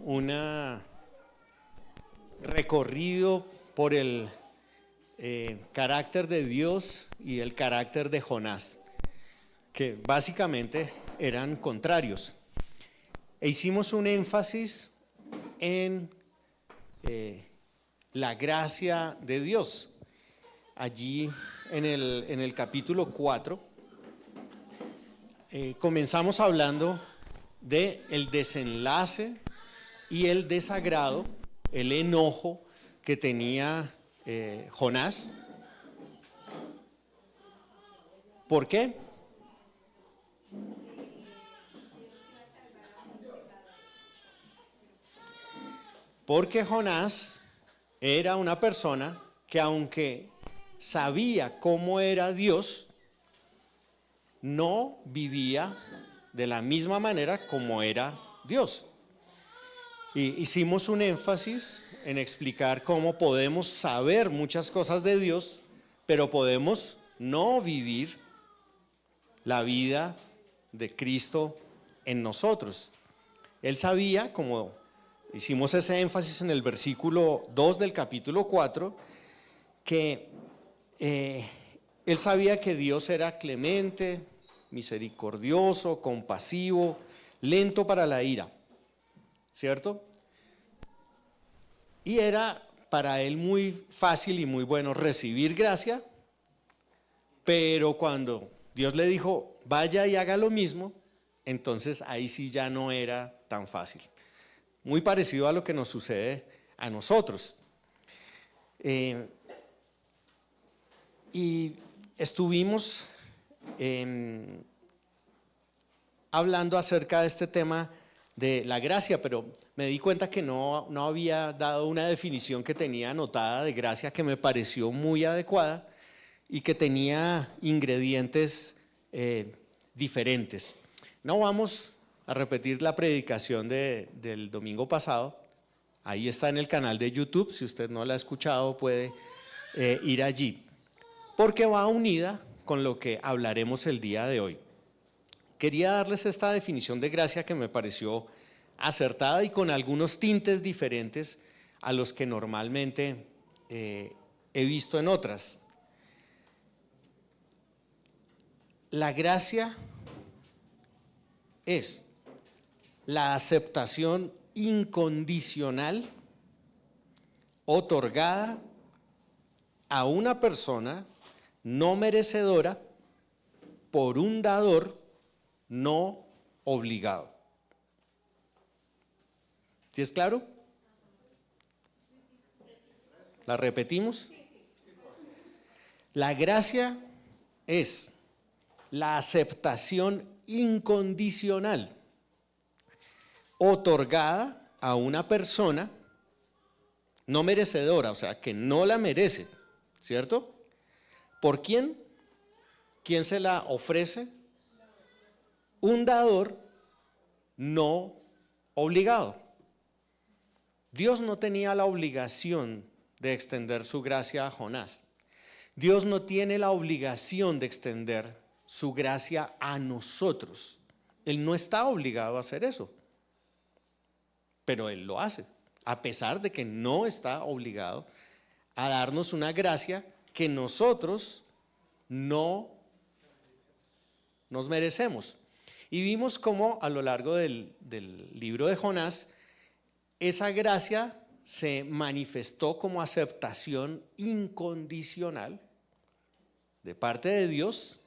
un recorrido por el carácter de Dios y el carácter de Jonás, que básicamente eran contrarios. E hicimos un énfasis en la gracia de Dios. Allí en el capítulo 4 comenzamos hablando del desenlace y el desagrado, el enojo que tenía Jonás. ¿Por qué? Porque Jonás era una persona que, aunque sabía cómo era Dios, no vivía de la misma manera como era Dios. Y hicimos un énfasis en explicar cómo podemos saber muchas cosas de Dios, pero podemos no vivir la vida de Cristo en nosotros. Él sabía, como hicimos ese énfasis en el versículo 2 del capítulo 4, que él sabía que Dios era clemente, misericordioso, compasivo, lento para la ira, ¿cierto? Y era para él muy fácil y muy bueno recibir gracia, pero cuando Dios le dijo, vaya y haga lo mismo, entonces ahí sí ya no era tan fácil. Muy parecido a lo que nos sucede a nosotros. Y estuvimos hablando acerca de este tema de la gracia, pero me di cuenta que no había dado una definición que tenía anotada de gracia que me pareció muy adecuada y que tenía ingredientes diferentes. No vamos a repetir la predicación del domingo pasado. Ahí está en el canal de YouTube. Si usted no la ha escuchado, puede ir allí, porque va unida con lo que hablaremos el día de hoy. Quería darles esta definición de gracia que me pareció acertada y con algunos tintes diferentes a los que normalmente he visto en otras. La gracia es la aceptación incondicional otorgada a una persona no merecedora por un dador no obligado. ¿Sí es claro? ¿La repetimos? La gracia es la aceptación incondicional otorgada a una persona no merecedora, o sea, que no la merece, ¿cierto? ¿Por quién? ¿Quién se la ofrece? Un dador no obligado. Dios no tenía la obligación de extender su gracia a Jonás. Dios no tiene la obligación de extender su gracia a nosotros. Él no está obligado a hacer eso, pero Él lo hace, a pesar de que no está obligado a darnos una gracia que nosotros no nos merecemos. Y vimos cómo a lo largo del libro de Jonás, esa gracia se manifestó como aceptación incondicional de parte de Dios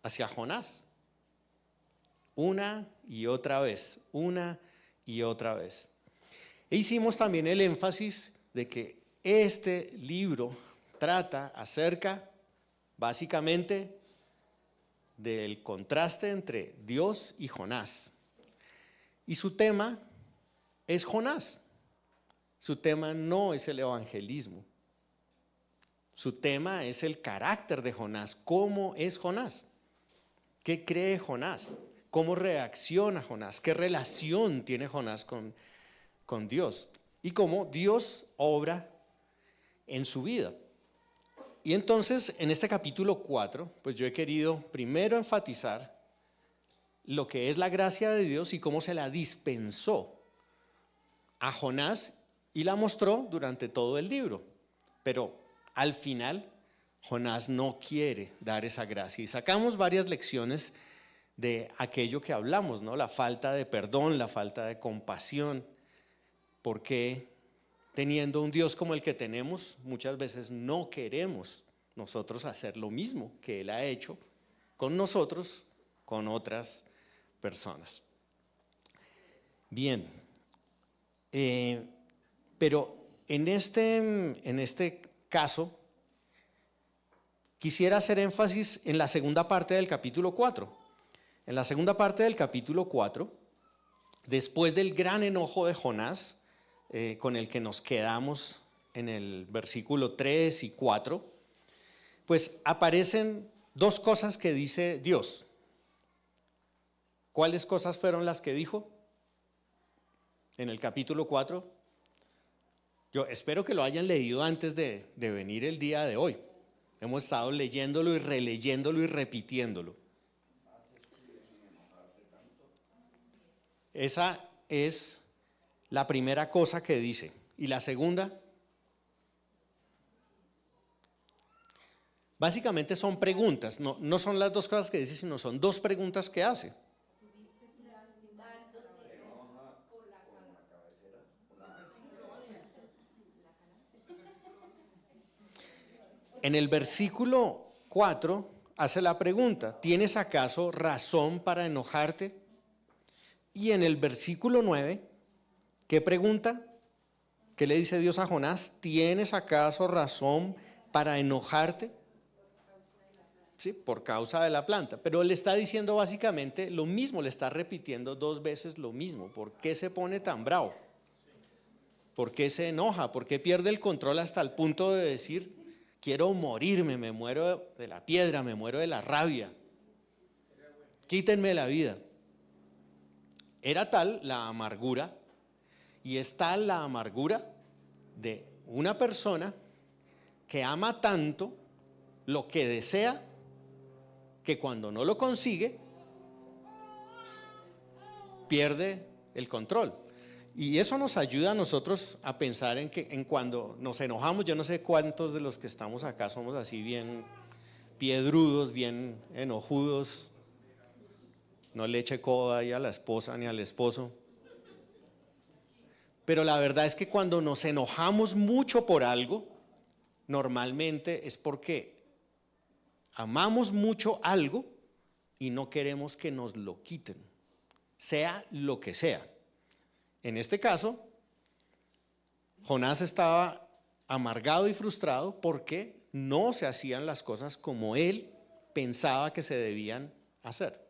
hacia Jonás. Una y otra vez, una y otra vez. E hicimos también el énfasis de que este libro trata acerca, básicamente, del contraste entre Dios y Jonás. Y su tema es Jonás. Su tema no es el evangelismo. Su tema es el carácter de Jonás. ¿Cómo es Jonás? ¿Qué cree Jonás? ¿Cómo reacciona Jonás? ¿Qué relación tiene Jonás con Dios? Y cómo Dios obra en su vida. Y entonces, en este capítulo 4, pues yo he querido primero enfatizar lo que es la gracia de Dios y cómo se la dispensó a Jonás y la mostró durante todo el libro. Pero al final, Jonás no quiere dar esa gracia. Y sacamos varias lecciones de aquello que hablamos, ¿no? La falta de perdón, la falta de compasión. Porque teniendo un Dios como el que tenemos, muchas veces no queremos nosotros hacer lo mismo que Él ha hecho con nosotros, con otras personas. Bien, pero en este caso, quisiera hacer énfasis en la segunda parte del capítulo 4. En la segunda parte del capítulo 4, después del gran enojo de Jonás, con el que nos quedamos en el versículo 3 y 4, pues aparecen dos cosas que dice Dios. ¿Cuáles cosas fueron las que dijo en el capítulo 4? Yo espero que lo hayan leído antes de venir el día de hoy. Hemos estado leyéndolo y releyéndolo y repitiéndolo. Esa es la primera cosa que dice. ¿Y la segunda? Básicamente son preguntas, no son las dos cosas que dice, sino son dos preguntas que hace. En el versículo 4 hace la pregunta, ¿tienes acaso razón para enojarte? Y en el versículo 9, ¿qué pregunta? ¿Qué le dice Dios a Jonás? ¿Tienes acaso razón para enojarte? Sí, por causa de la planta. Pero le está diciendo básicamente lo mismo, le está repitiendo dos veces lo mismo. ¿Por qué se pone tan bravo? ¿Por qué se enoja? ¿Por qué pierde el control hasta el punto de decir, quiero morirme, me muero de la piedra, me muero de la rabia? Quítenme la vida. Era tal la amargura, y es tal la amargura de una persona que ama tanto lo que desea, que cuando no lo consigue, pierde el control. Y eso nos ayuda a nosotros a pensar en cuando nos enojamos. Yo no sé cuántos de los que estamos acá somos así bien piedrudos, bien enojudos. No le eche coda ahí a la esposa ni al esposo. Pero la verdad es que cuando nos enojamos mucho por algo, normalmente es porque amamos mucho algo y no queremos que nos lo quiten, sea lo que sea. En este caso, Jonás estaba amargado y frustrado porque no se hacían las cosas como él pensaba que se debían hacer.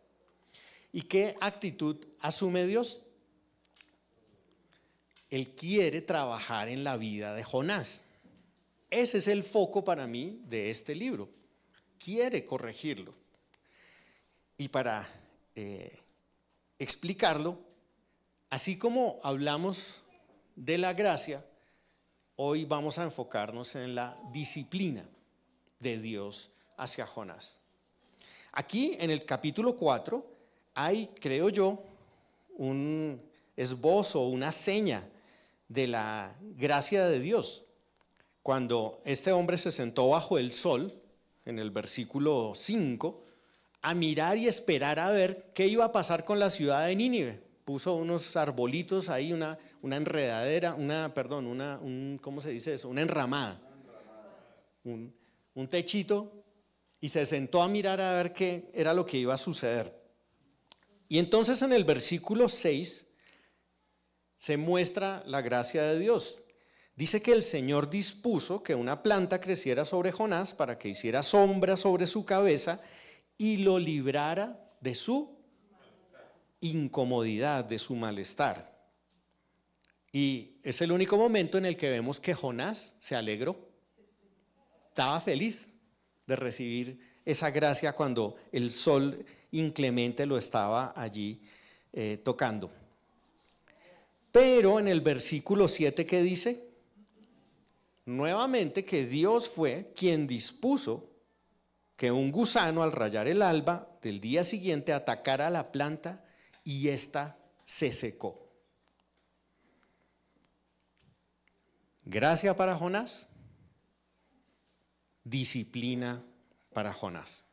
¿Y qué actitud asume Dios? Él quiere trabajar en la vida de Jonás. Ese es el foco para mí de este libro. Quiere corregirlo. Y para explicarlo, así como hablamos de la gracia, hoy vamos a enfocarnos en la disciplina de Dios hacia Jonás. Aquí en el capítulo 4 hay, creo yo, un esbozo, una seña de la gracia de Dios. Cuando este hombre se sentó bajo el sol, en el versículo 5, a mirar y esperar a ver qué iba a pasar con la ciudad de Nínive. Puso unos arbolitos ahí, una enredadera, ¿cómo se dice eso? Una enramada, un techito, y se sentó a mirar a ver qué era lo que iba a suceder. Y entonces en el versículo 6 se muestra la gracia de Dios. Dice que el Señor dispuso que una planta creciera sobre Jonás para que hiciera sombra sobre su cabeza y lo librara de su incomodidad, de su malestar. Y es el único momento en el que vemos que Jonás se alegró. Estaba feliz de recibir esa gracia cuando el sol inclemente lo estaba allí tocando. Pero en el versículo 7, ¿qué dice? Nuevamente que Dios fue quien dispuso que un gusano al rayar el alba del día siguiente atacara a la planta y ésta se secó. gracia para Jonás, disciplina para Jonás.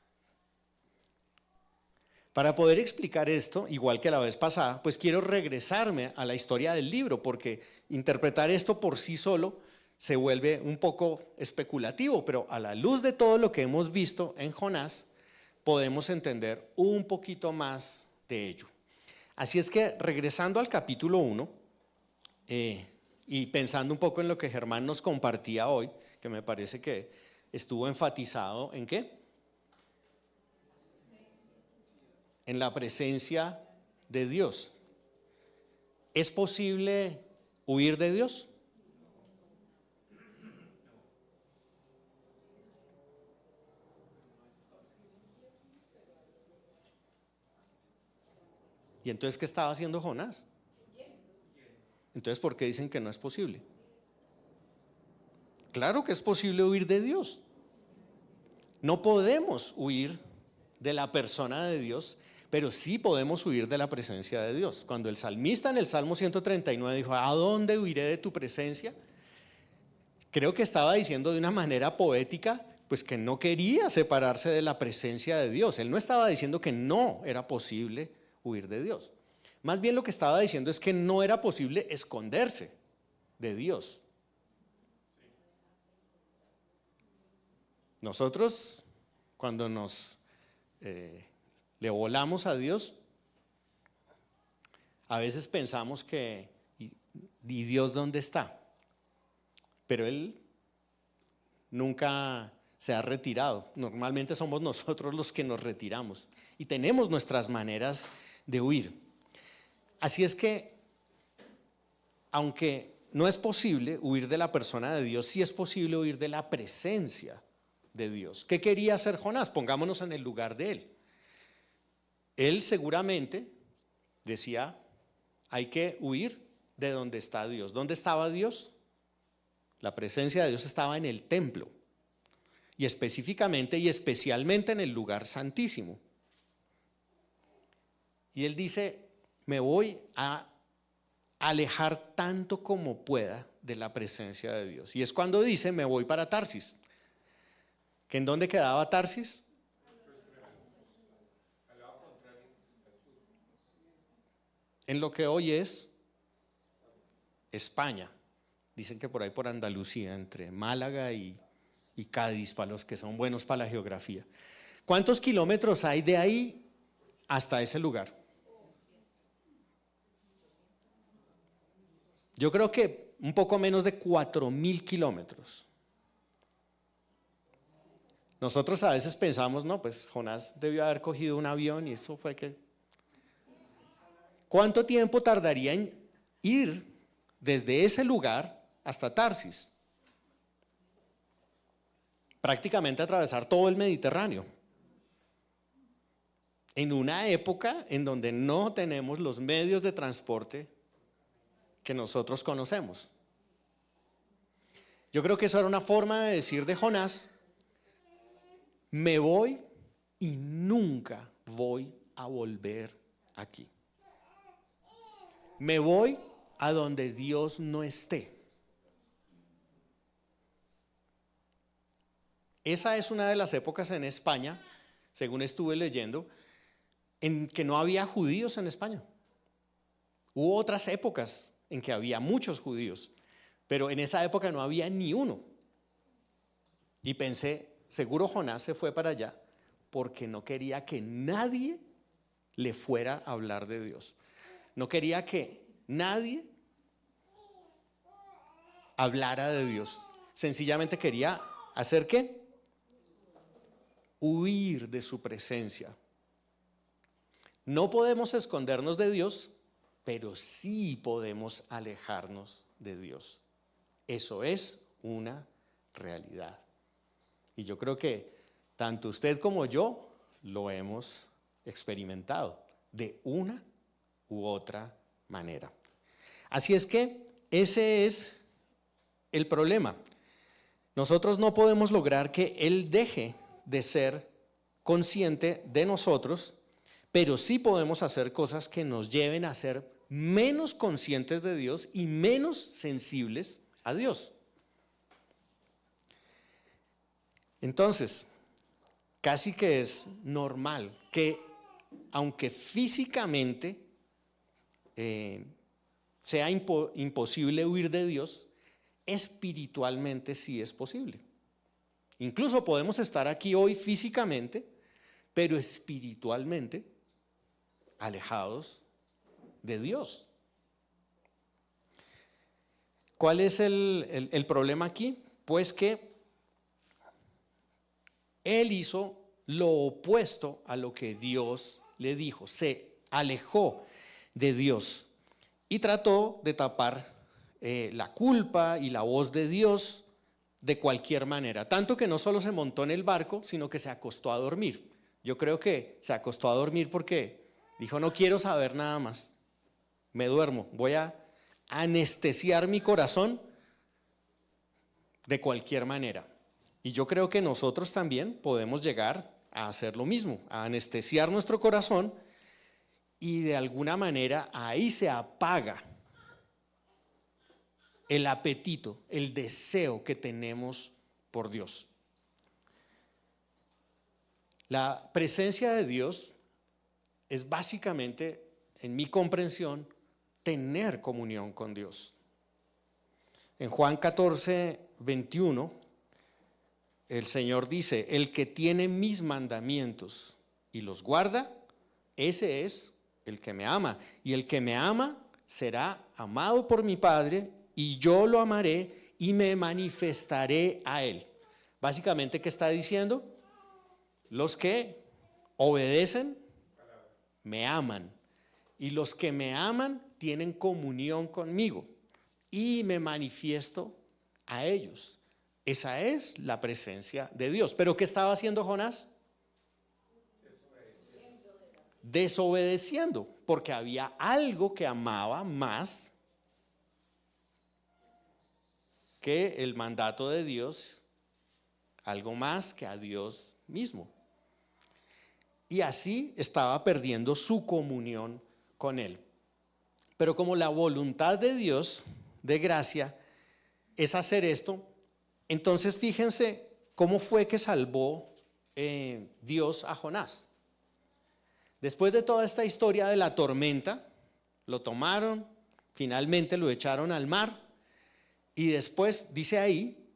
Para poder explicar esto, igual que la vez pasada, pues quiero regresarme a la historia del libro, porque interpretar esto por sí solo se vuelve un poco especulativo, pero a la luz de todo lo que hemos visto en Jonás, podemos entender un poquito más de ello. Así es que regresando al capítulo 1, y pensando un poco en lo que Germán nos compartía hoy, que me parece que estuvo enfatizado en ¿qué? En la presencia de Dios. ¿Es posible huir de Dios? ¿Y entonces qué estaba haciendo Jonás? Entonces, ¿por qué dicen que no es posible? Claro que es posible huir de Dios. No podemos huir de la persona de Dios, pero sí podemos huir de la presencia de Dios. Cuando el salmista en el Salmo 139 dijo, ¿a dónde huiré de tu presencia? Creo que estaba diciendo de una manera poética, pues que no quería separarse de la presencia de Dios. Él no estaba diciendo que no era posible huir de Dios. Más bien lo que estaba diciendo es que no era posible esconderse de Dios. Nosotros, cuando nos le volamos a Dios, a veces pensamos que, ¿y Dios dónde está? Pero Él nunca se ha retirado. Normalmente somos nosotros los que nos retiramos y tenemos nuestras maneras de huir. Así es que, aunque no es posible huir de la persona de Dios, sí es posible huir de la presencia de Dios. ¿Qué quería hacer Jonás? Pongámonos en el lugar de él. Él seguramente decía, hay que huir de donde está Dios. ¿Dónde estaba Dios? La presencia de Dios estaba en el templo, y específicamente y especialmente en el lugar santísimo. Y él dice, me voy a alejar tanto como pueda de la presencia de Dios. Y es cuando dice, me voy para Tarsis. ¿Que en dónde quedaba Tarsis? En lo que hoy es España. Dicen que por ahí por Andalucía, entre Málaga y Cádiz, para los que son buenos para la geografía. ¿Cuántos kilómetros hay de ahí hasta ese lugar? Yo creo que un poco menos de 4.000 kilómetros. Nosotros a veces pensamos, no, pues Jonás debió haber cogido un avión y eso fue que... ¿Cuánto tiempo tardaría en ir desde ese lugar hasta Tarsis? Prácticamente atravesar todo el Mediterráneo. En una época en donde no tenemos los medios de transporte que nosotros conocemos. Yo creo que eso era una forma de decir de Jonás, me voy y nunca voy a volver aquí. Me voy a donde Dios no esté. Esa es una de las épocas en España, según estuve leyendo, en que no había judíos en España. Hubo otras épocas en que había muchos judíos, pero en esa época no había ni uno. Y pensé, seguro Jonás se fue para allá porque no quería que nadie le fuera a hablar de Dios. No quería que nadie hablara de Dios. Sencillamente quería hacer ¿qué? Huir de su presencia. No podemos escondernos de Dios, pero sí podemos alejarnos de Dios. Eso es una realidad. Y yo creo que tanto usted como yo lo hemos experimentado de una u otra manera. Así es que ese es el problema. Nosotros no podemos lograr que Él deje de ser consciente de nosotros, pero sí podemos hacer cosas que nos lleven a ser menos conscientes de Dios y menos sensibles a Dios. Entonces, casi que es normal que, aunque físicamente sea imposible huir de Dios, espiritualmente sí es posible. Incluso podemos estar aquí hoy físicamente, pero espiritualmente alejados de Dios. ¿Cuál es el problema aquí? Pues que él hizo lo opuesto a lo que Dios le dijo. Se alejó de Dios y trató de tapar la culpa y la voz de Dios de cualquier manera. Tanto que no solo se montó en el barco, sino que se acostó a dormir. Yo creo que se acostó a dormir porque dijo, no quiero saber nada más. Me duermo, voy a anestesiar mi corazón de cualquier manera. Y yo creo que nosotros también podemos llegar a hacer lo mismo, a anestesiar nuestro corazón y de alguna manera ahí se apaga el apetito, el deseo que tenemos por Dios. La presencia de Dios es básicamente, en mi comprensión, tener comunión con Dios. En Juan 14, 21, el Señor dice, el que tiene mis mandamientos y los guarda, ese es el que me ama. Y el que me ama será amado por mi Padre y yo lo amaré y me manifestaré a él. Básicamente, ¿qué está diciendo? Los que obedecen, me aman. Y los que me aman tienen comunión conmigo y me manifiesto a ellos. Esa es la presencia de Dios. ¿Pero qué estaba haciendo Jonás? Desobedeciendo, porque había algo que amaba más que el mandato de Dios, algo más que a Dios mismo. Y así estaba perdiendo su comunión con Él. Pero como la voluntad de Dios, de gracia, es hacer esto, entonces fíjense cómo fue que salvó Dios a Jonás. Después de toda esta historia de la tormenta, lo tomaron, finalmente lo echaron al mar y después dice ahí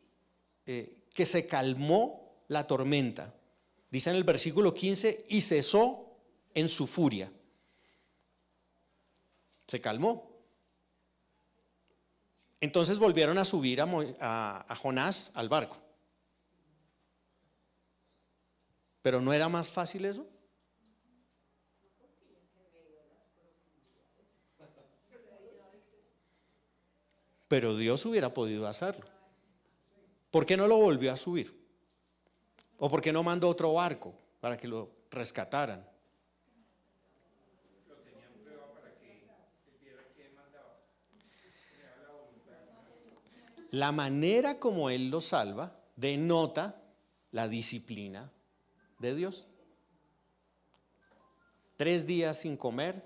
que se calmó la tormenta. Dice en el versículo 15, y cesó en su furia. Se calmó. Entonces volvieron a subir a Jonás al barco. ¿Pero no era más fácil eso? Pero Dios hubiera podido hacerlo. ¿Por qué no lo volvió a subir? ¿O por qué no mandó otro barco para que lo rescataran? La manera como Él lo salva denota la disciplina de Dios. 3 días sin comer,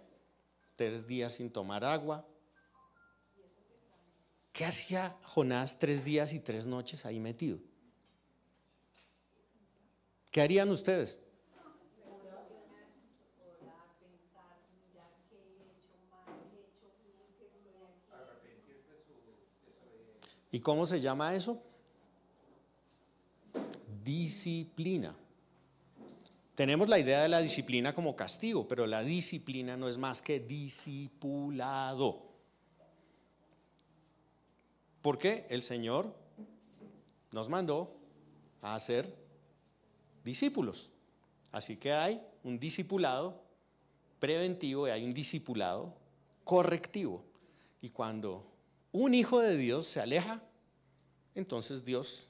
3 días sin tomar agua. ¿Qué hacía Jonás 3 días y 3 noches ahí metido? ¿Qué harían ustedes? ¿Y cómo se llama eso? Disciplina. Tenemos la idea de la disciplina como castigo, pero la disciplina no es más que discipulado. Porque el Señor nos mandó a hacer discípulos. Así que hay un discipulado preventivo y hay un discipulado correctivo. Y cuando un hijo de Dios se aleja, entonces Dios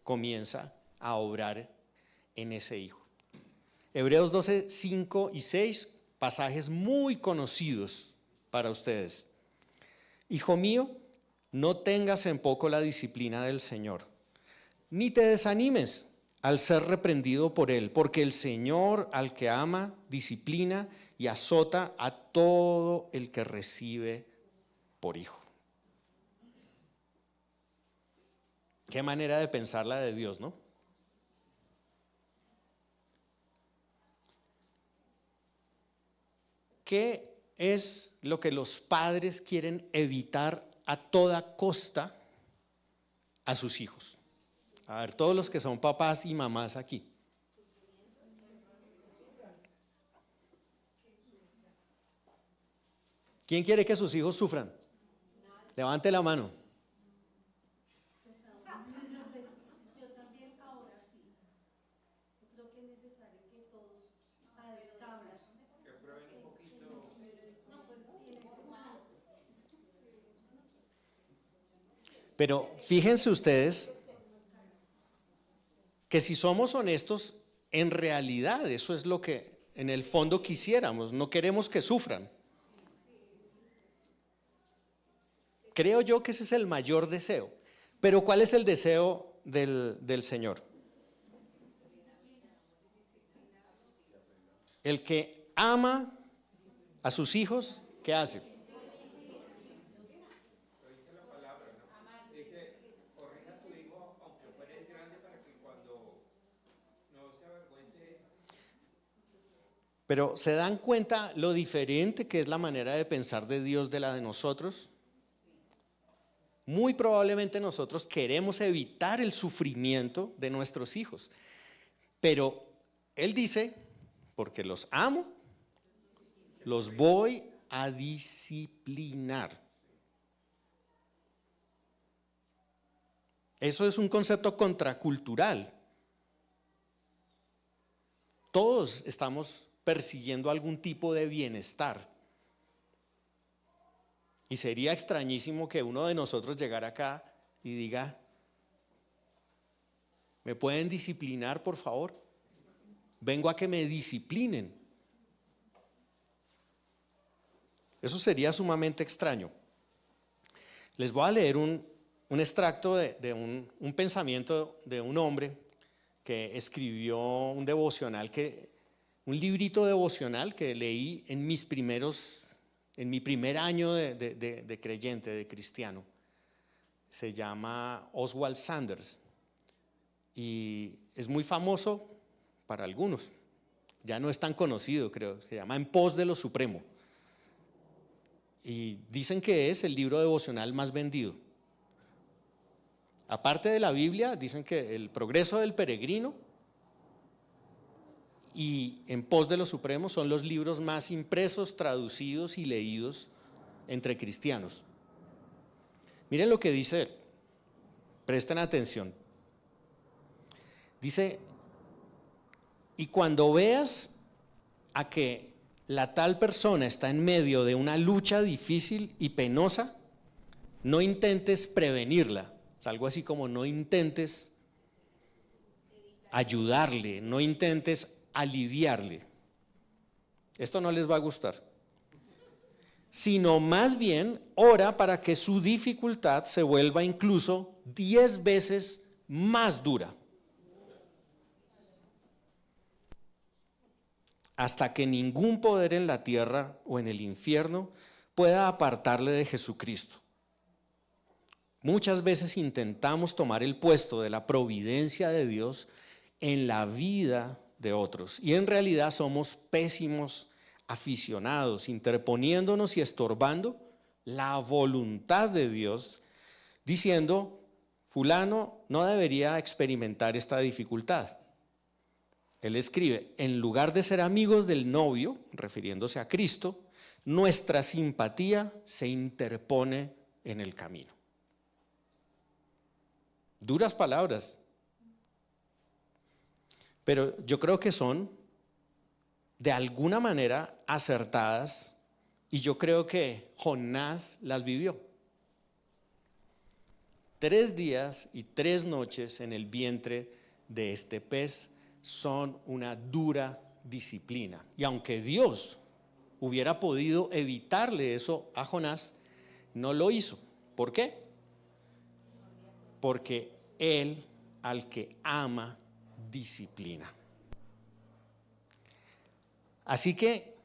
comienza a obrar en ese hijo. Hebreos 12, 5 y 6, pasajes muy conocidos para ustedes. Hijo mío, no tengas en poco la disciplina del Señor, ni te desanimes al ser reprendido por Él, porque el Señor al que ama, disciplina y azota a todo el que recibe por hijo. Qué manera de pensar la de Dios, ¿no? ¿qué es lo que los padres quieren evitar a toda costa a sus hijos? A ver, todos los que son papás y mamás aquí. ¿Quién quiere que sus hijos sufran? Levante la mano. Yo también ahora sí. Yo creo que es necesario que todos padres cabras que prueben un poquito. No, pues sí, en este momento. Pero fíjense ustedes que si somos honestos, en realidad eso es lo que en el fondo quisiéramos. No queremos que sufran. Creo yo que ese es el mayor deseo. Pero ¿cuál es el deseo del Señor? El que ama a sus hijos, ¿qué hace? Pero ¿se dan cuenta lo diferente que es la manera de pensar de Dios de la de nosotros? Muy probablemente nosotros queremos evitar el sufrimiento de nuestros hijos. Pero Él dice, porque los amo, los voy a disciplinar. Eso es un concepto contracultural. Todos estamos persiguiendo algún tipo de bienestar. Y sería extrañísimo que uno de nosotros llegara acá y diga, ¿me pueden disciplinar, por favor? Vengo a que me disciplinen. Eso sería sumamente extraño. Les voy a leer un extracto de un pensamiento de un hombre que escribió un devocional, un librito devocional que leí en mi primer año de creyente, de cristiano. Se llama Oswald Sanders y es muy famoso para algunos. Ya no es tan conocido, creo. Se llama En pos de lo supremo. Y dicen que es el libro devocional más vendido. Aparte de la Biblia, dicen que El progreso del peregrino y En pos de lo supremo son los libros más impresos, traducidos y leídos entre cristianos. Miren lo que dice él. Presten atención. Dice, y cuando veas a que la tal persona está en medio de una lucha difícil y penosa, no intentes prevenirla. Es algo así como no intentes ayudarle, no intentes aliviarle. Esto no les va a gustar. Sino más bien ora para que su dificultad se vuelva incluso 10 veces más dura. Hasta que ningún poder en la tierra o en el infierno pueda apartarle de Jesucristo. Muchas veces intentamos tomar el puesto de la providencia de Dios en la vida de otros y en realidad somos pésimos aficionados, interponiéndonos y estorbando la voluntad de Dios, diciendo, fulano no debería experimentar esta dificultad. Él escribe, en lugar de ser amigos del novio, refiriéndose a Cristo, nuestra simpatía se interpone en el camino. Duras palabras, pero yo creo que son de alguna manera acertadas y yo creo que Jonás las vivió. 3 días y 3 noches en el vientre de este pez son una dura disciplina. Y aunque Dios hubiera podido evitarle eso a Jonás, no lo hizo. ¿Por qué? Porque Él al que ama disciplina. Así que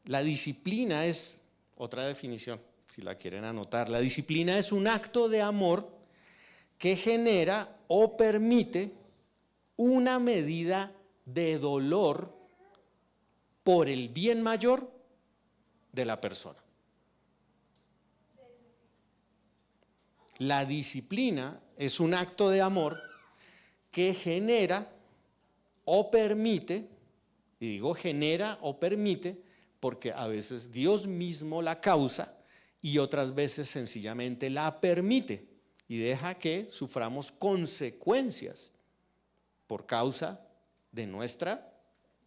la disciplina es otra definición, si la quieren anotar. La disciplina es un acto de amor que genera o permite una medida de dolor por el bien mayor de la persona. La disciplina es un acto de amor que genera o permite, y digo genera o permite, porque a veces Dios mismo la causa y otras veces sencillamente la permite y deja que suframos consecuencias por causa de nuestra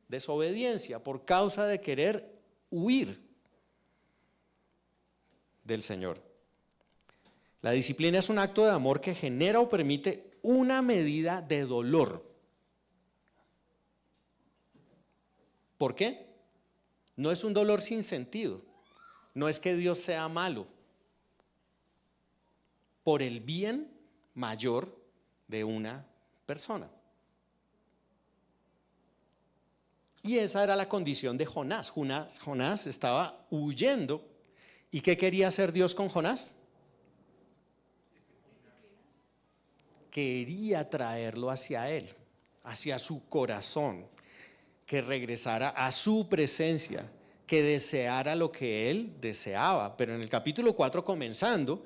desobediencia, por causa de querer huir del Señor. La disciplina es un acto de amor que genera o permite una medida de dolor. ¿Por qué? No es un dolor sin sentido. No es que Dios sea malo. Por el bien mayor de una persona. Y esa era la condición de Jonás. Jonás estaba huyendo. ¿Y qué quería hacer Dios con Jonás? Quería traerlo hacia él, hacia su corazón, que regresara a su presencia, que deseara lo que él deseaba. Pero en el capítulo 4 comenzando,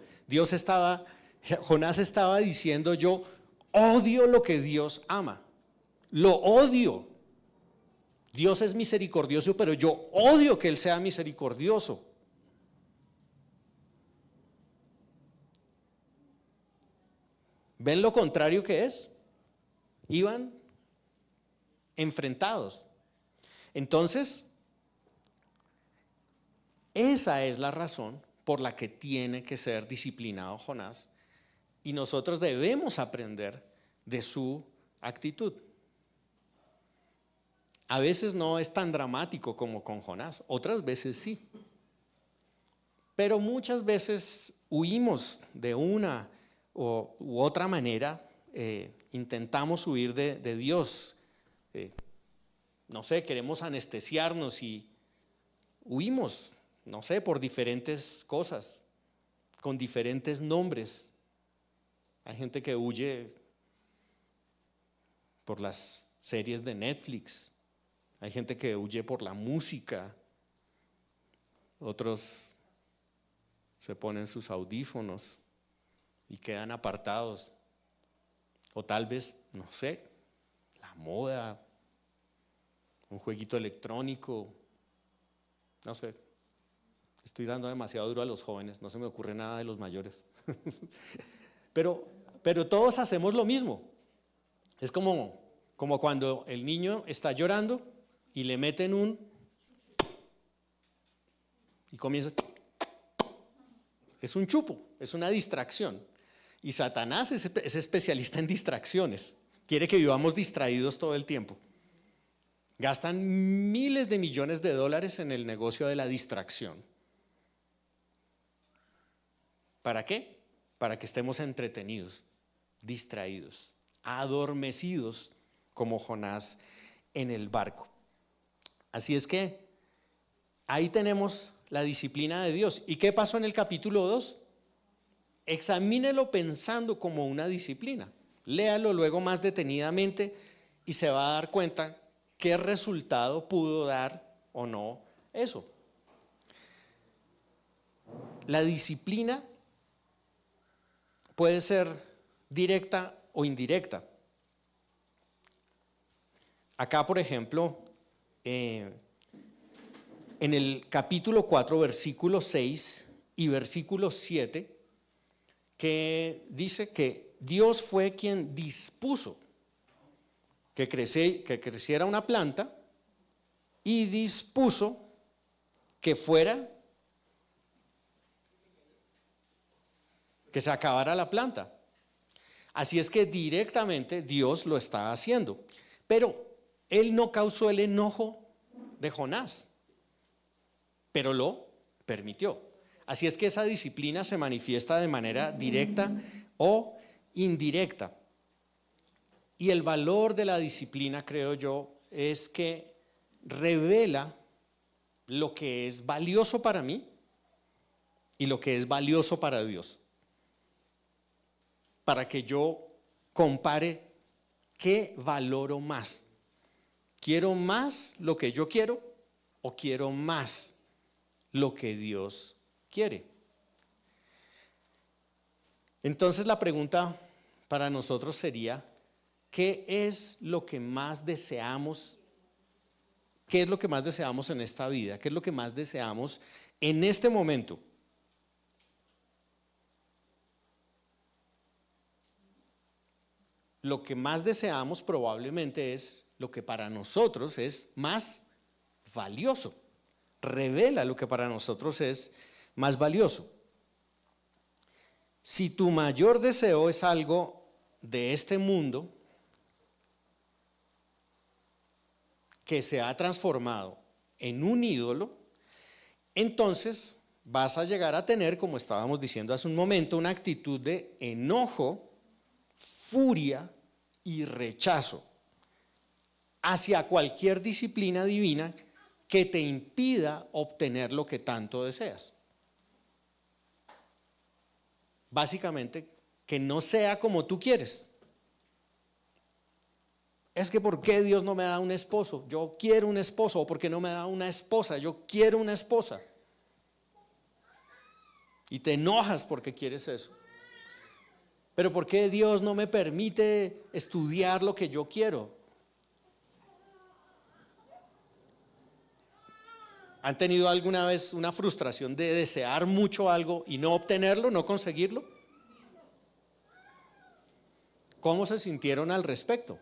Jonás estaba diciendo: yo odio lo que Dios ama, lo odio. Dios es misericordioso, pero yo odio que Él sea misericordioso. ¿Ven lo contrario que es? Iban enfrentados. Entonces, esa es la razón por la que tiene que ser disciplinado Jonás, y nosotros debemos aprender de su actitud. A veces no es tan dramático como con Jonás, otras veces sí. Pero muchas veces huimos de una u otra manera, intentamos huir de Dios. No sé, queremos anestesiarnos y huimos, no sé, por diferentes cosas, con diferentes nombres. Hay gente que huye por las series de Netflix, hay gente que huye por la música, otros se ponen sus audífonos y quedan apartados. O tal vez, no sé, la moda, un jueguito electrónico, no sé. Estoy dando demasiado duro a los jóvenes, no se me ocurre nada de los mayores. Pero todos hacemos lo mismo. Es como cuando el niño está llorando y le meten y comienza. Es un chupo, es una distracción. Y Satanás es especialista en distracciones. Quiere que vivamos distraídos todo el tiempo. Gastan miles de millones de dólares en el negocio de la distracción. ¿Para qué? Para que estemos entretenidos, distraídos, adormecidos como Jonás en el barco. Así es que ahí tenemos la disciplina de Dios. ¿Y qué pasó en el capítulo 2? Examínelo pensando como una disciplina. Léalo luego más detenidamente y se va a dar cuenta qué resultado pudo dar o no eso. La disciplina puede ser directa o indirecta. Acá, por ejemplo, en el capítulo 4, versículo 6 y versículo 7, que dice que Dios fue quien dispuso que creciera una planta y dispuso que se acabara la planta. Así es que directamente Dios lo está haciendo. Pero Él no causó el enojo de Jonás, pero lo permitió. Así es que esa disciplina se manifiesta de manera directa o indirecta. Y el valor de la disciplina, creo yo, es que revela lo que es valioso para mí y lo que es valioso para Dios. Para que yo compare qué valoro más. ¿Quiero más lo que yo quiero o quiero más lo que Dios quiere. Entonces la pregunta para nosotros sería, ¿qué es lo que más deseamos? ¿Qué es lo que más deseamos en esta vida? ¿Qué es lo que más deseamos en este momento? Lo que más deseamos probablemente es lo que para nosotros es más valioso. Revela lo que para nosotros es más valioso. Si tu mayor deseo es algo de este mundo que se ha transformado en un ídolo, entonces vas a llegar a tener, como estábamos diciendo hace un momento, una actitud de enojo, furia y rechazo hacia cualquier disciplina divina que te impida obtener lo que tanto deseas. Básicamente, que no sea como tú quieres. Es que ¿por qué Dios no me da un esposo? Yo quiero un esposo. ¿O por qué no me da una esposa? Yo quiero una esposa. Y te enojas porque quieres eso. Pero ¿por qué Dios no me permite estudiar lo que yo quiero? ¿Han tenido alguna vez una frustración de desear mucho algo y no obtenerlo, no conseguirlo? ¿Cómo se sintieron al respecto?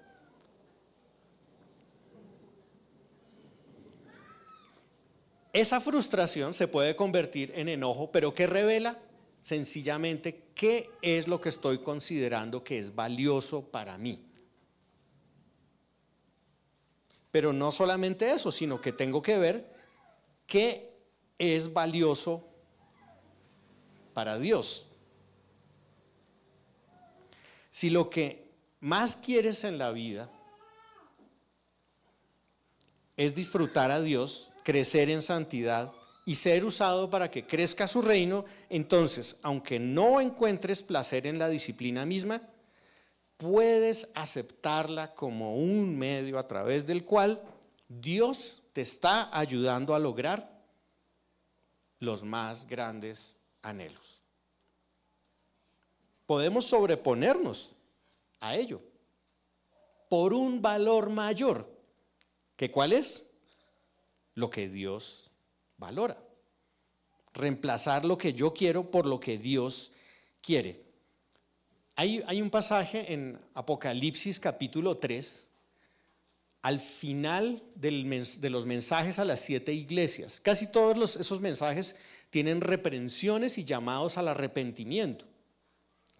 Esa frustración se puede convertir en enojo, pero ¿qué revela? Sencillamente, ¿qué es lo que estoy considerando que es valioso para mí? Pero no solamente eso, sino que tengo que ver qué es valioso para Dios. Si lo que más quieres en la vida es disfrutar a Dios, crecer en santidad y ser usado para que crezca su reino, entonces, aunque no encuentres placer en la disciplina misma, puedes aceptarla como un medio a través del cual Dios te está ayudando a lograr los más grandes anhelos. Podemos sobreponernos a ello por un valor mayor, que ¿cuál es? Lo que Dios valora. Reemplazar lo que yo quiero por lo que Dios quiere. Hay un pasaje en Apocalipsis capítulo 3, al final de los mensajes a las 7 iglesias. Casi todos esos mensajes tienen reprensiones y llamados al arrepentimiento.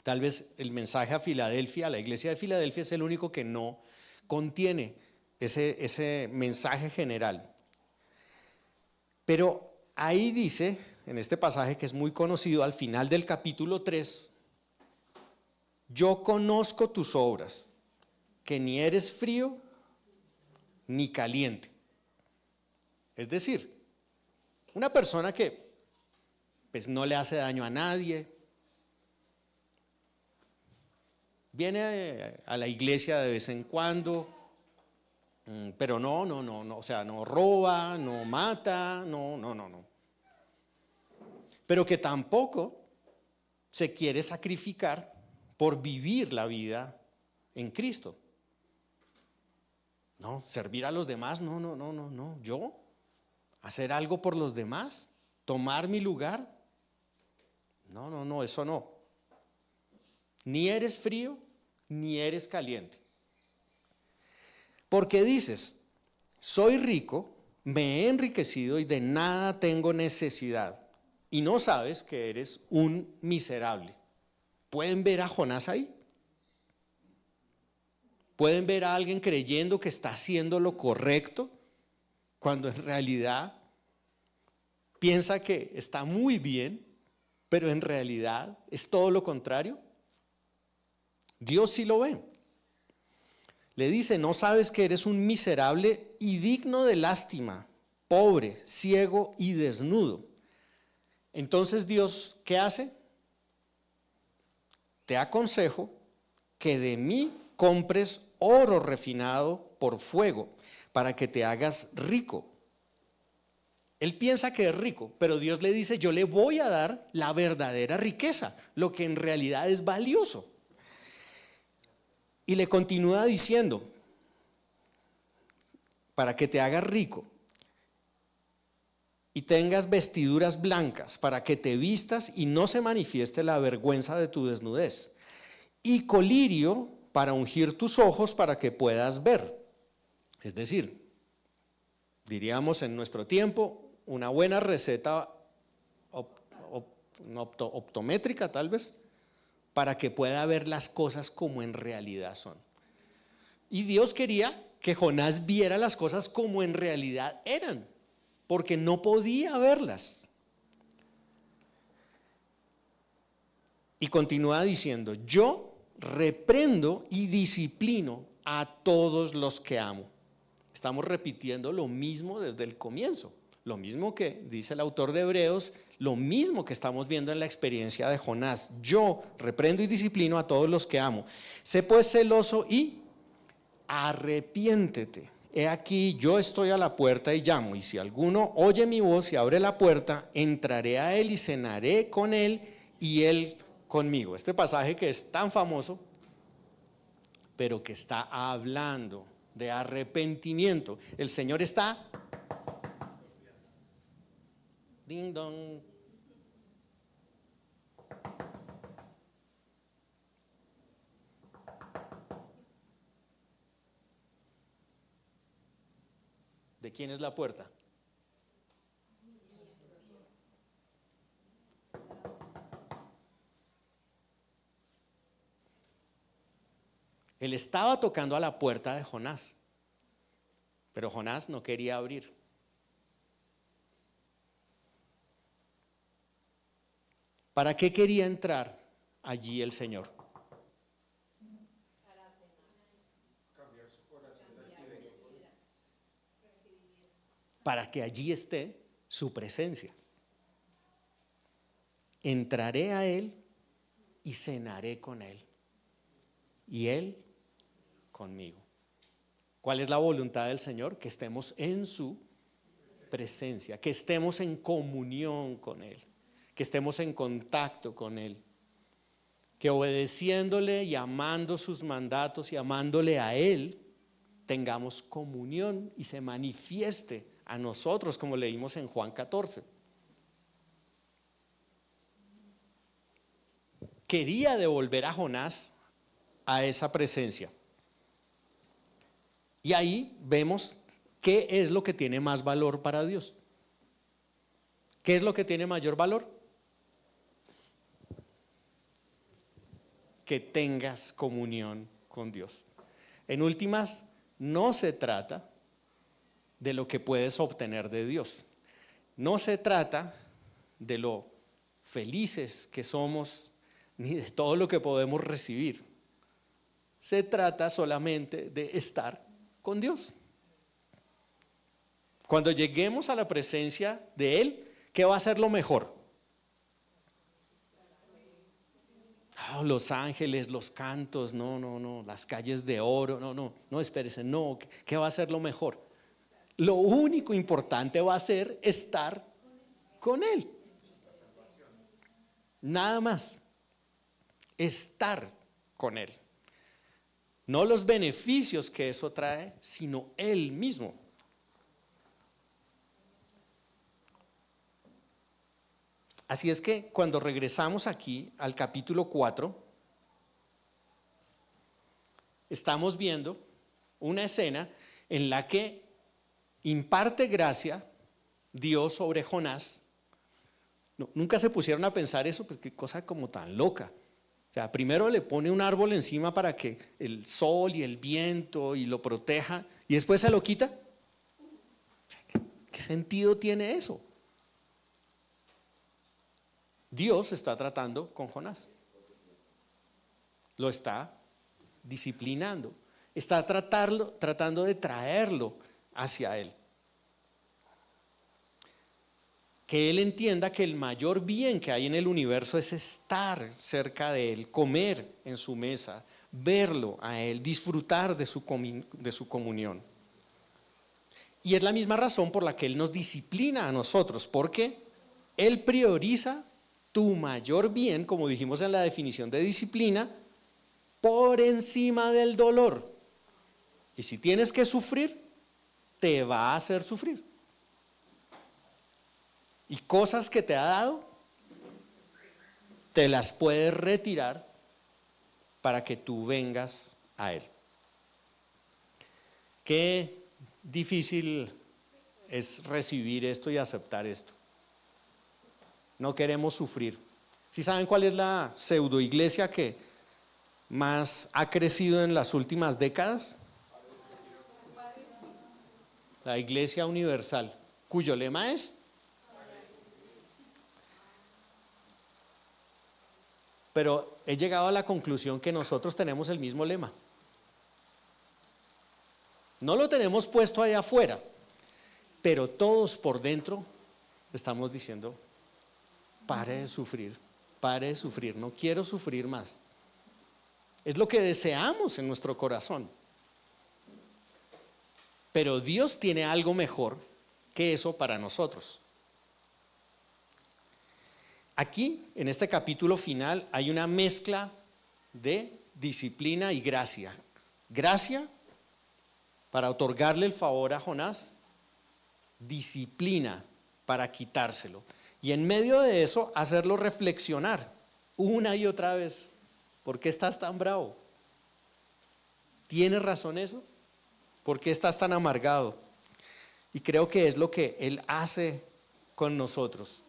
Tal vez el mensaje a Filadelfia, a la iglesia de Filadelfia, es el único que no contiene ese mensaje general. Pero ahí dice, en este pasaje que es muy conocido, al final del capítulo 3, yo conozco tus obras, que ni eres frío ni caliente. Es decir, una persona que pues no le hace daño a nadie, viene a la iglesia de vez en cuando, pero no, o sea, no roba, no mata, no. Pero que tampoco se quiere sacrificar por vivir la vida en Cristo. No, servir a los demás, no. Yo, hacer algo por los demás, tomar mi lugar, no, eso no. Ni eres frío, ni eres caliente. Porque dices, soy rico, me he enriquecido y de nada tengo necesidad. Y no sabes que eres un miserable. ¿Pueden ver a Jonás ahí? ¿Pueden ver a alguien creyendo que está haciendo lo correcto cuando en realidad piensa que está muy bien, pero en realidad es todo lo contrario? Dios sí lo ve. Le dice, ¿no sabes que eres un miserable y digno de lástima, pobre, ciego y desnudo? Entonces Dios, ¿qué hace? Te aconsejo que de mí compres oro refinado por fuego, para que te hagas rico, Él piensa que es rico, pero Dios le dice, yo le voy a dar la verdadera riqueza, lo que en realidad es valioso. Y le continúa diciendo, para que te hagas rico y tengas vestiduras blancas, para que te vistas y no se manifieste la vergüenza de tu desnudez, y colirio para ungir tus ojos para que puedas ver. Es decir, diríamos en nuestro tiempo, una buena receta optométrica tal vez, para que pueda ver las cosas como en realidad son. Y Dios quería que Jonás viera las cosas como en realidad eran, porque no podía verlas. Y continúa diciendo, yo reprendo y disciplino a todos los que amo. Estamos repitiendo lo mismo desde el comienzo, lo mismo que dice el autor de Hebreos, lo mismo que estamos viendo en la experiencia de Jonás. Yo reprendo y disciplino a todos los que amo. Sé pues celoso y arrepiéntete. He aquí, yo estoy a la puerta y llamo, y si alguno oye mi voz y abre la puerta, entraré a él y cenaré con él y él conmigo. Este pasaje que es tan famoso, pero que está hablando de arrepentimiento. El Señor está ding dong. ¿De quién es la puerta? Él estaba tocando a la puerta de Jonás, pero Jonás no quería abrir. ¿Para qué quería entrar allí el Señor? Para que allí esté su presencia. Entraré a él y cenaré con él, y él conmigo. ¿Cuál es la voluntad del Señor? Que estemos en su presencia, que estemos en comunión con él, que estemos en contacto con él, que obedeciéndole y amando sus mandatos y amándole a él, tengamos comunión y se manifieste a nosotros, como leímos en Juan 14. Quería devolver a Jonás a esa presencia. Y ahí vemos qué es lo que tiene más valor para Dios. ¿Qué es lo que tiene mayor valor? Que tengas comunión con Dios. En últimas, no se trata de lo que puedes obtener de Dios. No se trata de lo felices que somos, ni de todo lo que podemos recibir. Se trata solamente de estar con Dios. Cuando lleguemos a la presencia de Él, ¿qué va a ser lo mejor? Oh, los ángeles, los cantos, no, las calles de oro, no, espérese, no, ¿qué va a ser lo mejor? Lo único importante va a ser estar con Él. Nada más. Estar con Él. No los beneficios que eso trae, sino Él mismo. Así es que cuando regresamos aquí al capítulo 4, estamos viendo una escena en la que imparte gracia Dios sobre Jonás. No, nunca se pusieron a pensar eso, pues qué cosa como tan loca. O sea, primero le pone un árbol encima para que el sol y el viento y lo proteja, y después se lo quita. ¿Qué sentido tiene eso? Dios está tratando con Jonás. Lo está disciplinando. Está tratando de traerlo hacia Él. Que Él entienda que el mayor bien que hay en el universo es estar cerca de Él, comer en su mesa, verlo a Él, disfrutar de su comunión. Y es la misma razón por la que Él nos disciplina a nosotros, porque Él prioriza tu mayor bien, como dijimos en la definición de disciplina, por encima del dolor. Y si tienes que sufrir, te va a hacer sufrir. Y cosas que te ha dado, te las puedes retirar para que tú vengas a Él. Qué difícil es recibir esto y aceptar esto. No queremos sufrir. ¿Sí saben cuál es la pseudoiglesia que más ha crecido en las últimas décadas? La Iglesia Universal, cuyo lema es: pero he llegado a la conclusión que nosotros tenemos el mismo lema. No lo tenemos puesto allá afuera, pero todos por dentro estamos diciendo: pare de sufrir, no quiero sufrir más. Es lo que deseamos en nuestro corazón. Pero Dios tiene algo mejor que eso para nosotros. Aquí, en este capítulo final, hay una mezcla de disciplina y gracia. Gracia para otorgarle el favor a Jonás, disciplina para quitárselo. Y en medio de eso, hacerlo reflexionar una y otra vez. ¿Por qué estás tan bravo? ¿Tienes razón eso? ¿Por qué estás tan amargado? Y creo que es lo que Él hace con nosotros.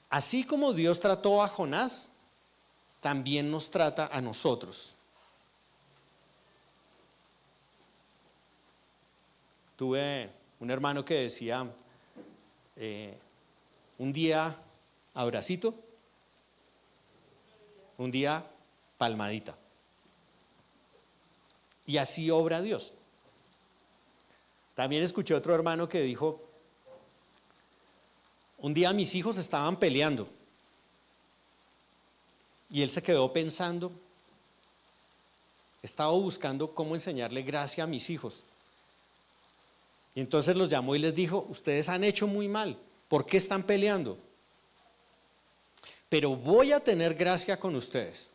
Así como Dios trató a Jonás, también nos trata a nosotros. Tuve un hermano que decía, un día abracito, un día palmadita. Y así obra Dios. También escuché otro hermano que dijo, un día mis hijos estaban peleando y él se quedó pensando, estaba buscando cómo enseñarle gracia a mis hijos. Y entonces los llamó y les dijo, ustedes han hecho muy mal, ¿por qué están peleando? Pero voy a tener gracia con ustedes,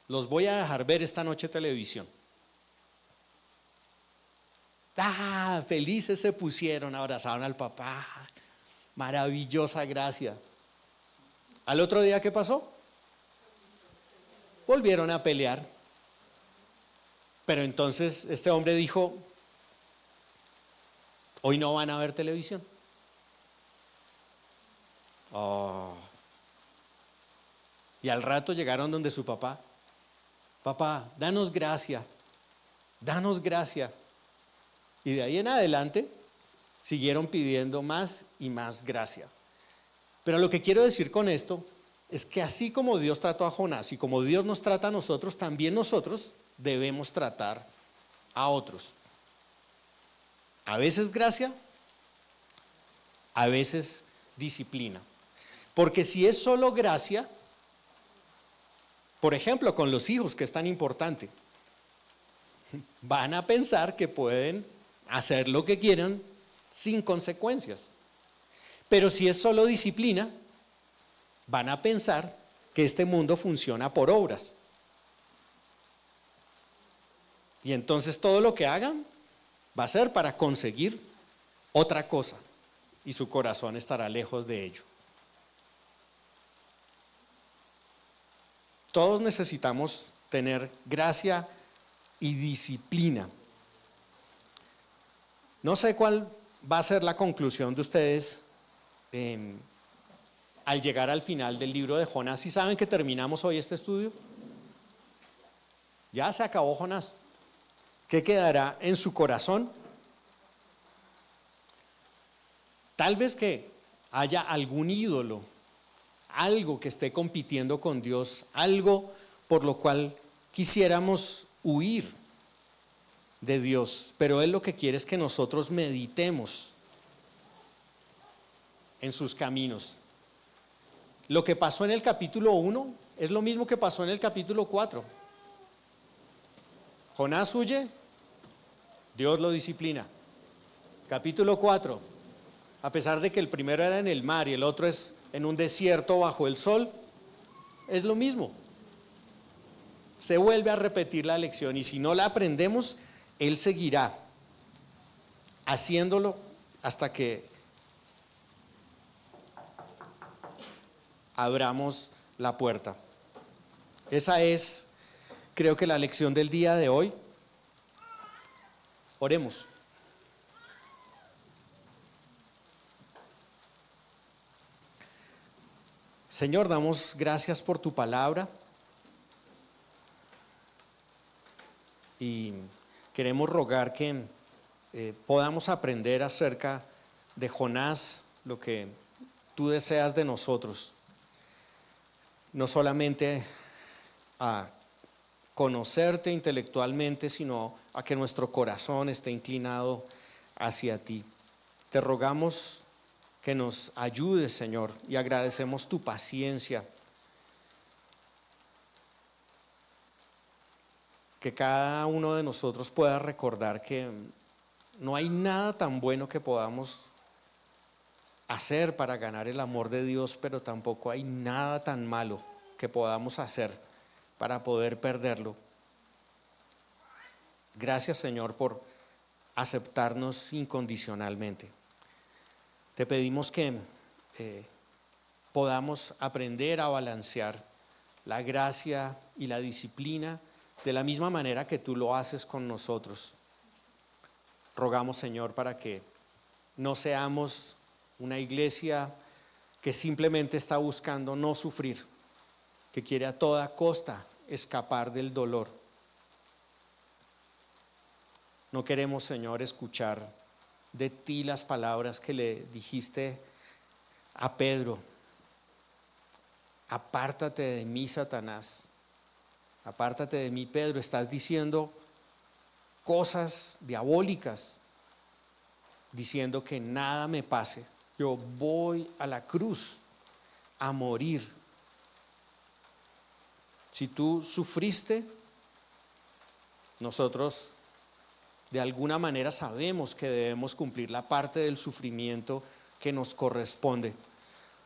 los voy a dejar ver esta noche televisión. Felices se pusieron, abrazaron al papá, maravillosa gracia. Al otro día, ¿qué pasó? Volvieron a pelear. Pero entonces este hombre dijo, hoy no van a ver televisión. Y al rato llegaron donde su papá, papá, danos gracia, danos gracia. Y de ahí en adelante siguieron pidiendo más y más gracia. Pero lo que quiero decir con esto es que así como Dios trató a Jonás y como Dios nos trata a nosotros, también nosotros debemos tratar a otros. A veces gracia, a veces disciplina. Porque si es solo gracia, por ejemplo, con los hijos, que es tan importante, van a pensar que pueden hacer lo que quieran sin consecuencias. Pero si es solo disciplina, van a pensar que este mundo funciona por obras. Y entonces todo lo que hagan va a ser para conseguir otra cosa y su corazón estará lejos de ello. Todos necesitamos tener gracia y disciplina. No sé cuál va a ser la conclusión de ustedes al llegar al final del libro de Jonás. ¿Sí saben que terminamos hoy este estudio? Ya se acabó Jonás. ¿Qué quedará en su corazón? Tal vez que haya algún ídolo, algo que esté compitiendo con Dios, algo por lo cual quisiéramos huir de Dios, pero Él lo que quiere es que nosotros meditemos en sus caminos. Lo que pasó en el capítulo 1 es lo mismo que pasó en el capítulo 4. Jonás huye, Dios lo disciplina. Capítulo 4. A pesar de que el primero era en el mar y el otro es en un desierto bajo el sol, es lo mismo. Se vuelve a repetir la lección y si no la aprendemos, Él seguirá haciéndolo hasta que abramos la puerta. Esa es, creo que la lección del día de hoy. Oremos. Señor, damos gracias por tu palabra y queremos rogar que podamos aprender acerca de Jonás, lo que tú deseas de nosotros, no solamente a conocerte intelectualmente, sino a que nuestro corazón esté inclinado hacia ti. Te rogamos que nos ayudes, Señor, y agradecemos tu paciencia. Que cada uno de nosotros pueda recordar que no hay nada tan bueno que podamos hacer para ganar el amor de Dios, pero tampoco hay nada tan malo que podamos hacer para poder perderlo. Gracias, Señor, por aceptarnos incondicionalmente. Te pedimos que podamos aprender a balancear la gracia y la disciplina de la misma manera que tú lo haces con nosotros. Rogamos, Señor, para que no seamos una iglesia que simplemente está buscando no sufrir, que quiere a toda costa escapar del dolor. No queremos, Señor, escuchar de ti las palabras que le dijiste a Pedro: apártate de mí, Satanás, apártate de mí, Pedro, estás diciendo cosas diabólicas, diciendo que nada me pase, yo voy a la cruz a morir. Si tú sufriste, nosotros de alguna manera sabemos que debemos cumplir la parte del sufrimiento que nos corresponde,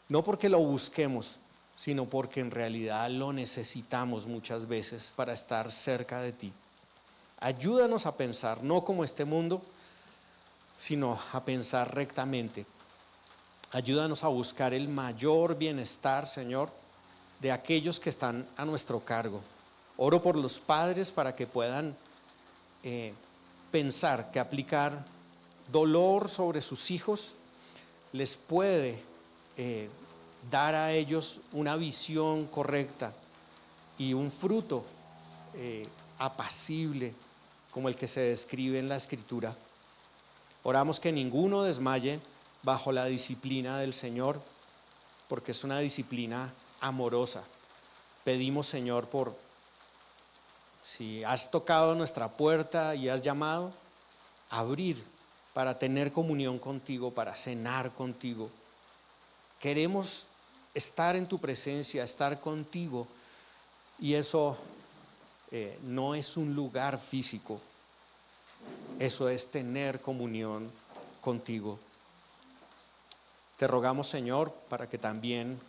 no porque lo busquemos, sino porque en realidad lo necesitamos muchas veces para estar cerca de ti. Ayúdanos a pensar no como este mundo, sino a pensar rectamente. Ayúdanos a buscar el mayor bienestar, Señor, de aquellos que están a nuestro cargo. Oro por los padres para que puedan pensar que aplicar dolor sobre sus hijos les puede dar a ellos una visión correcta y un fruto apacible como el que se describe en la Escritura. Oramos que ninguno desmaye bajo la disciplina del Señor, porque es una disciplina amorosa. Pedimos, Señor, por si has tocado nuestra puerta y has llamado, abrir para tener comunión contigo, para cenar contigo. Queremos estar en tu presencia, estar contigo, y eso no es un lugar físico, eso es tener comunión contigo. Te rogamos, Señor, para que también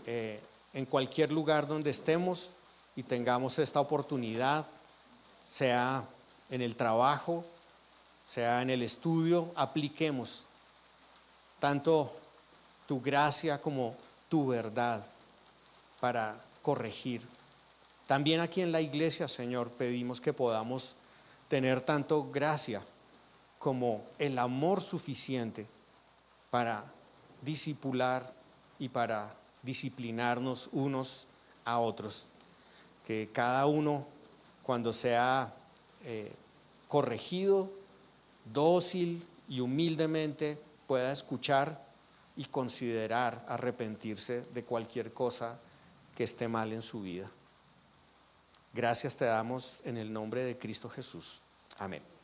en cualquier lugar donde estemos y tengamos esta oportunidad, sea en el trabajo, sea en el estudio, apliquemos tanto tu gracia como tu verdad para corregir. También aquí en la iglesia, Señor, pedimos que podamos tener tanto gracia como el amor suficiente para discipular y para disciplinarnos unos a otros. Que cada uno, cuando sea corregido, dócil y humildemente, pueda escuchar y considerar arrepentirse de cualquier cosa que esté mal en su vida. Gracias te damos en el nombre de Cristo Jesús. Amén.